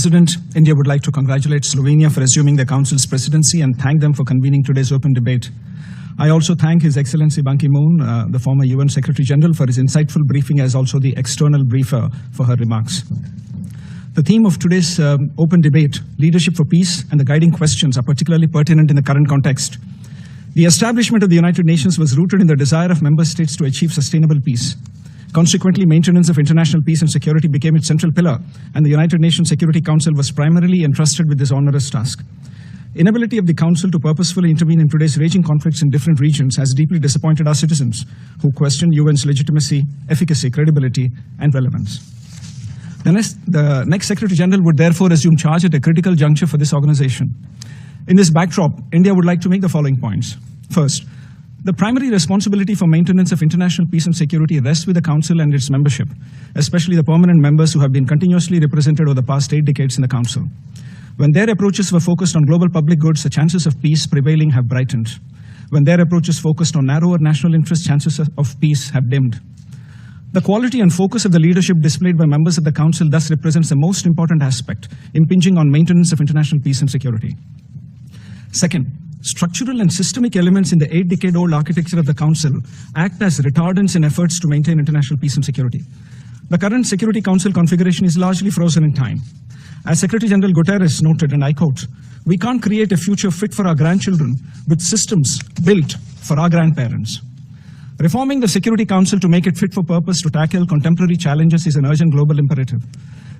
President, India would like to congratulate Slovenia for assuming the Council's presidency and thank them for convening today's open debate. I also thank His Excellency Ban Ki-moon, the former UN Secretary General, for his insightful briefing as also the external briefer for her remarks. The theme of today's open debate, leadership for peace, and the guiding questions are particularly pertinent in the current context. The establishment of the United Nations was rooted in the desire of member states to achieve sustainable peace. Consequently, maintenance of international peace and security became its central pillar, and the United Nations Security Council was primarily entrusted with this onerous task. Inability of the Council to purposefully intervene in today's raging conflicts in different regions has deeply disappointed our citizens, who question UN's legitimacy, efficacy, credibility, and relevance. The next Secretary General would therefore assume charge at a critical juncture for this organization. In this backdrop, India would like to make the following points. First, the primary responsibility for maintenance of international peace and security rests with the Council and its membership, especially the permanent members who have been continuously represented over the past 8 decades in the Council. When their approaches were focused on global public goods, the chances of peace prevailing have brightened. When their approaches focused on narrower national interest, chances of peace have dimmed. The quality and focus of the leadership displayed by members of the Council thus represents the most important aspect, impinging on maintenance of international peace and security. Second, structural and systemic elements in the 8-decade-old architecture of the Council act as retardants in efforts to maintain international peace and security. The current Security Council configuration is largely frozen in time. As Secretary General Guterres noted, and I quote, "We can't create a future fit for our grandchildren with systems built for our grandparents." Reforming the Security Council to make it fit for purpose to tackle contemporary challenges is an urgent global imperative.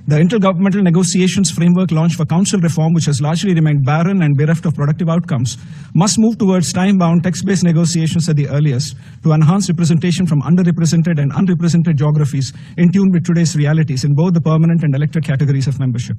The intergovernmental negotiations framework launched for Council reform, which has largely remained barren and bereft of productive outcomes, must move towards time-bound, text-based negotiations at the earliest to enhance representation from underrepresented and unrepresented geographies in tune with today's realities in both the permanent and elected categories of membership.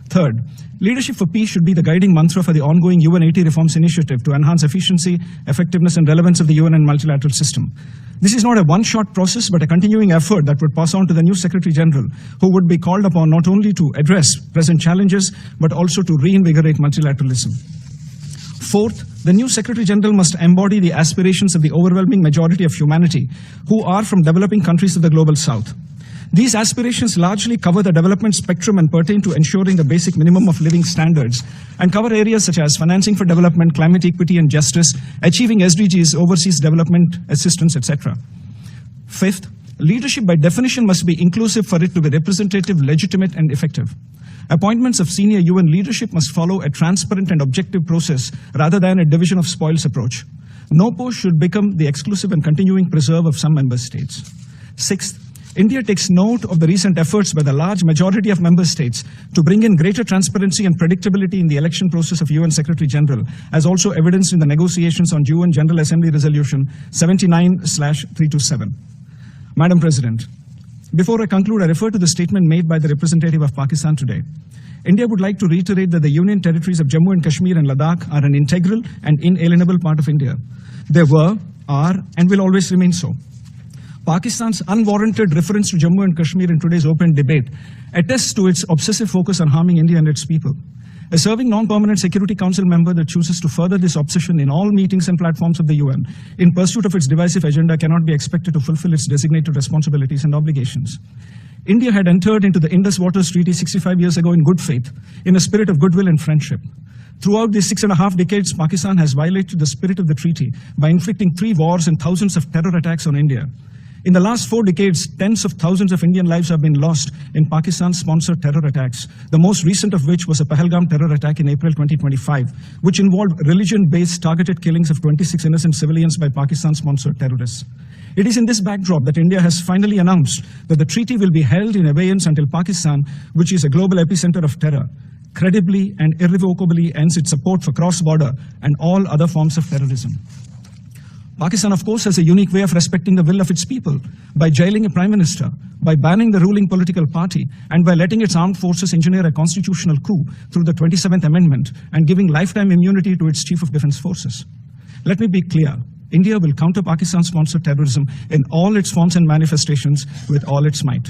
Third, leadership for peace should be the guiding mantra for the ongoing UN 80 reforms initiative to enhance efficiency, effectiveness, and relevance of the UN and multilateral system. This is not a one-shot process, but a continuing effort that would pass on to the new Secretary General, who would be called upon not only to address present challenges, but also to reinvigorate multilateralism. Fourth, the new Secretary General must embody the aspirations of the overwhelming majority of humanity, who are from developing countries of the global south. These aspirations largely cover the development spectrum and pertain to ensuring the basic minimum of living standards and cover areas such as financing for development, climate equity and justice, achieving SDGs, overseas development assistance, etc. Fifth, leadership by definition must be inclusive for it to be representative, legitimate and effective. Appointments of senior UN leadership must follow a transparent and objective process rather than a division of spoils approach. No post should become the exclusive and continuing preserve of some member states. Sixth, India takes note of the recent efforts by the large majority of member states to bring in greater transparency and predictability in the election process of UN Secretary General, as also evidenced in the negotiations on UN General Assembly Resolution 79/327. Madam President, before I conclude, I refer to the statement made by the representative of Pakistan today. India would like to reiterate that the Union territories of Jammu and Kashmir and Ladakh are an integral and inalienable part of India. They were, are, and will always remain so. Pakistan's unwarranted reference to Jammu and Kashmir in today's open debate attests to its obsessive focus on harming India and its people. A serving non-permanent Security Council member that chooses to further this obsession in all meetings and platforms of the UN in pursuit of its divisive agenda cannot be expected to fulfill its designated responsibilities and obligations. India had entered into the Indus Waters Treaty 65 years ago in good faith, in a spirit of goodwill and friendship. Throughout these 6.5 decades, Pakistan has violated the spirit of the treaty by inflicting 3 wars and thousands of terror attacks on India. In the last 4 decades, tens of thousands of Indian lives have been lost in Pakistan-sponsored terror attacks, the most recent of which was a Pahalgam terror attack in April 2025, which involved religion-based targeted killings of 26 innocent civilians by Pakistan-sponsored terrorists. It is in this backdrop that India has finally announced that the treaty will be held in abeyance until Pakistan, which is a global epicenter of terror, credibly and irrevocably ends its support for cross-border and all other forms of terrorism. Pakistan, of course, has a unique way of respecting the will of its people by jailing a prime minister, by banning the ruling political party, and by letting its armed forces engineer a constitutional coup through the 27th Amendment and giving lifetime immunity to its Chief of Defense Forces. Let me be clear. India will counter Pakistan-sponsored terrorism in all its forms and manifestations with all its might.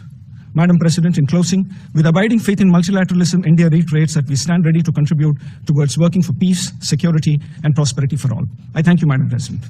Madam President, in closing, with abiding faith in multilateralism, India reiterates that we stand ready to contribute towards working for peace, security, and prosperity for all. I thank you, Madam President.